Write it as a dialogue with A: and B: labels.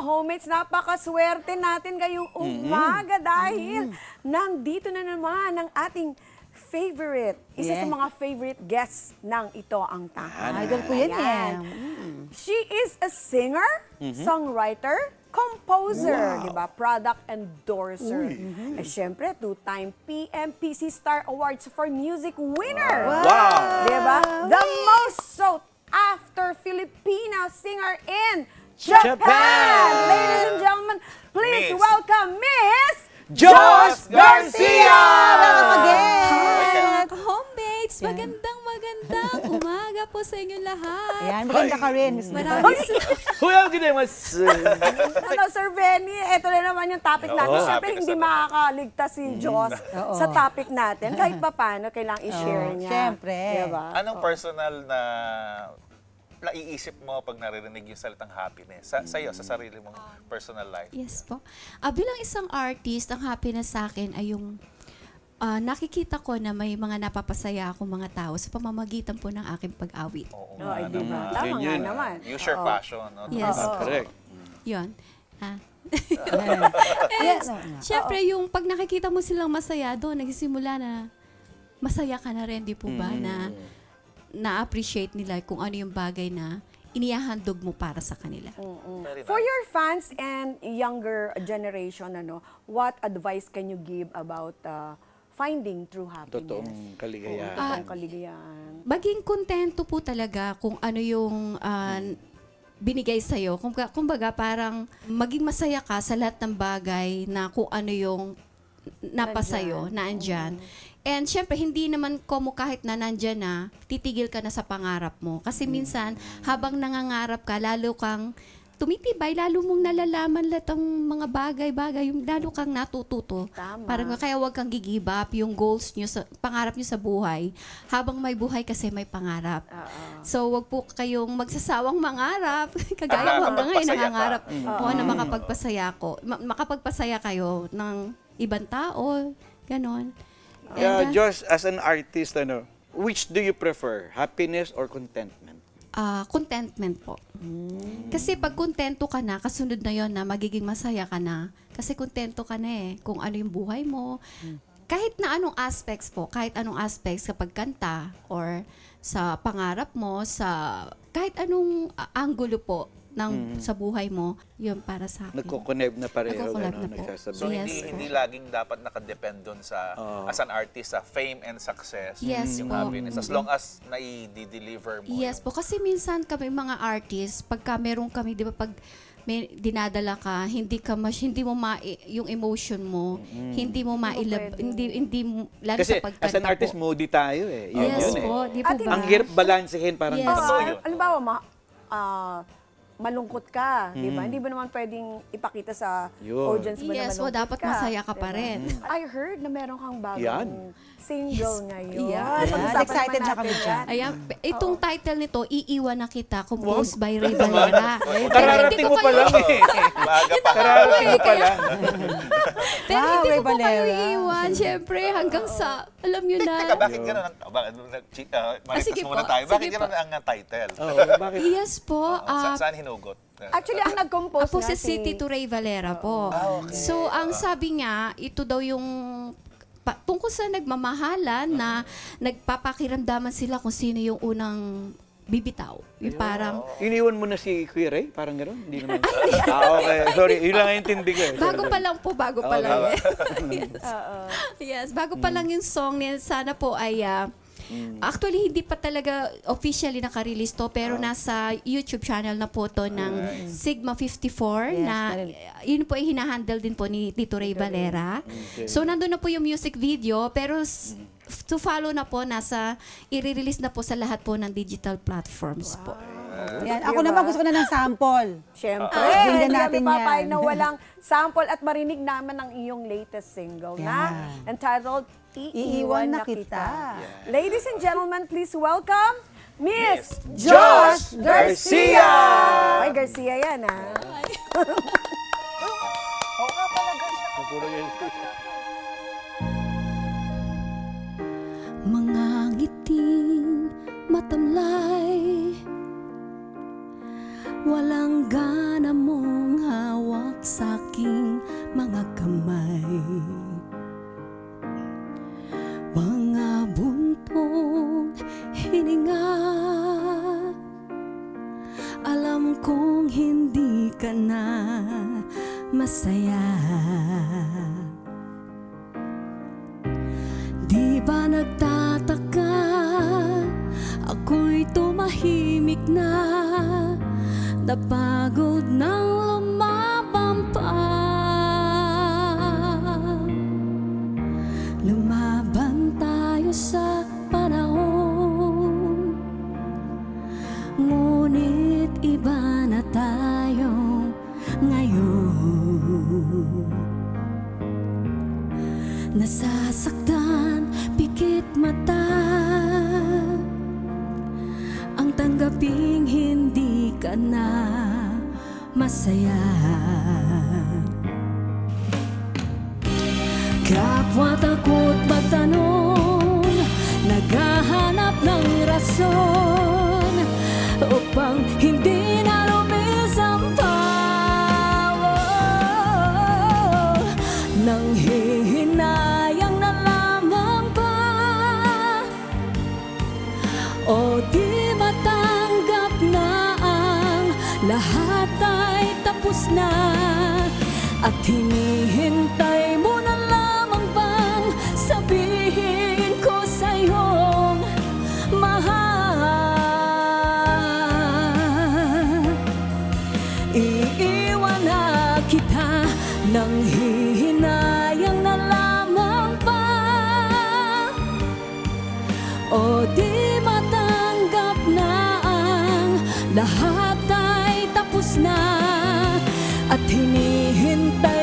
A: homates, napakaswerte natin ngayong umaga dahil nandito na naman ang ating favorite, isa sa mga favorite guests ng Ito Ang Tanghalan.
B: Idol ko yan eh.
A: She is a singer, songwriter, composer, di ba? Product endorser. At syempre, two-time PMPC Star Awards for Music winner.
C: Wow!
A: Di ba? The most sought after Filipina singer in Japan. Ladies and gentlemen, please welcome Miss
C: Joss Garcia!
B: Welcome again!
D: Hi, mga homates! Magandang umaga po sa inyo lahat.
B: Ayan, maganda ka rin.
D: Maraming
C: Huwag ginimasu!
A: Ano, Sir Benny, ito na naman yung topic natin. Siyempre, hindi makakaligtas si Joss sa topic natin. Kahit pa paano, kailangang i-share niya.
B: Siyempre.
A: Diba?
C: Anong personal na naiisip mo pag naririnig yung salitang happiness? Sa'yo, sa sarili mong personal life?
D: Yes po. Bilang isang artist, ang happiness sa akin ay yung nakikita ko na may mga napapasaya akong mga tao sa pamamagitan po ng aking pag-awit.
C: Oo
A: Oh,
C: nga
A: di ba?
C: naman.
A: Tama nga naman.
C: Use your passion. No?
D: Yes.
C: Correct.
D: Yun.
B: Yes.
D: Siyempre, yung pag nakikita mo silang masaya doon, nagsisimula na masaya ka na rin, di po ba? Na na-appreciate nila kung ano yung bagay na inihahandog mo para sa kanila.
A: For your fans and younger generation, what advice can you give about finding true happiness?
C: Totoong kaligayahan.
A: Totoong kaligayahan.
D: Maging kontento po talaga kung ano yung binigay sa'yo. Kumbaga parang maging masaya ka sa lahat ng bagay na kung ano yung napasayo, naandyan. And syempre, hindi naman komo kahit na nandyan na, titigil ka na sa pangarap mo. Kasi minsan, habang nangangarap ka, lalo kang tumitibay, lalo mong nalalaman lahat ang mga bagay-bagay, lalo kang natututo.
A: Tama.
D: Parang kaya huwag kang give up yung goals nyo, pangarap nyo sa buhay. Habang may buhay kasi may pangarap. So, wag po kayong magsasawang mangarap. Kagaya ko hanggang ngayon, nangangarap po na makapagpasaya kayo ng ibang tao. Ganon.
E: Joss, as an artist, which do you prefer? Happiness or contentment?
D: Contentment po. Kasi pag kontento ka na, kasunod na yon na magiging masaya ka na. Kasi kontento ka na kung ano yung buhay mo. Kahit na anong aspects po, kapag kanta or sa pangarap mo, sa kahit anong angulo po sa buhay mo, yun para sa akin.
E: Nagko-connect na pareho.
D: Nagko-collab na po.
C: So, hindi laging dapat nakadepend doon sa, as an artist, sa fame and success, yung happiness. As long as nai-deliver mo.
D: Yes po, kasi minsan kami mga artists, pagka meron kami, di ba, pag may dinadala ka, hindi mo yung emotion mo, hindi mo mailab, hindi lalo
E: kasi
D: sa pagkanta
E: as an artist, moody tayo eh.
D: Yes
E: yun
D: po, di po ba?
E: Ang hirap balansehin parang
A: Halimbawa, malungkot ka, di ba? Hindi mo naman pwedeng ipakita sa audience mo na malungkot ka.
D: Dapat masaya ka pa rin.
A: I heard na meron kang bagong single ngayon.
B: Excited na kami dyan.
D: Ayan, itong title nito, Iiwan na Kita, composed by Ray Valera.
E: Kararating mo pa lang eh.
C: Maaga pa.
E: Kararating mo pa lang.
D: Pero hindi ko po kayo iiwan. Siyempre, hanggang sa, alam nyo na.
C: Teka, bakit gano'n maritas muna tayo. Bakit gano'n ang title?
D: Yes po.
C: Saan hinugot?
A: Actually, ang nag-compose
D: Apo
A: nga
D: si City to Ray Valera po. So, ang sabi niya, ito daw yung tungkol sa nagmamahalan na nagpapakiramdaman sila kung sino yung unang bibitaw. Yung parang...
E: Iniwan mo na si Kuya Ray? Parang gano'n? Hindi naman. Okay. Sorry. Yun lang intindi ko.
D: Bago pa lang po. Yes, bago pa lang yung song niya. Sana po ay... Actually, hindi pa talaga officially naka-release to, pero nasa YouTube channel na po to ng Sigma 54 na yun po ay hinahandle din po ni Tito Ray Valera. So, nandun na po yung music video, pero to follow na po, i-release na po sa lahat po ng digital platforms po.
B: Yan. Ako naman gusto ko na ng sample.
A: Siyempre,
B: Bigyan
A: hindi
B: natin
A: kami papayag
B: yan.
A: na walang sample at marinig naman ang iyong latest single na entitled Iiwan na Kita. Ladies and gentlemen, please welcome Miss Joss Garcia! Ay, Garcia yan, ha?
D: Mga ngiting matamlay, walang gana mong ka na masaya. Di ba nagtataka, ako'y tumahimik na, napagod nang lumaban pa. Lumaban tayo sa panahon, ngunit iba na tayo ngayon. Nasasaktan, pikit mata, ang tanggaping hindi ka na masaya. Kapwa takot magtanong, naghahanap ng rason upang hindi na lumisampaw. Nang hihinayang na lamang ba, o di matanggap na ang lahat ay tapos na, at hinihintay mo na lamang bang sabihin ko sa'yong mahal? Iiwan na kita nang hihinayang na lamang ba, o di matanggap na ang lahat ay tapos na, at hinihintay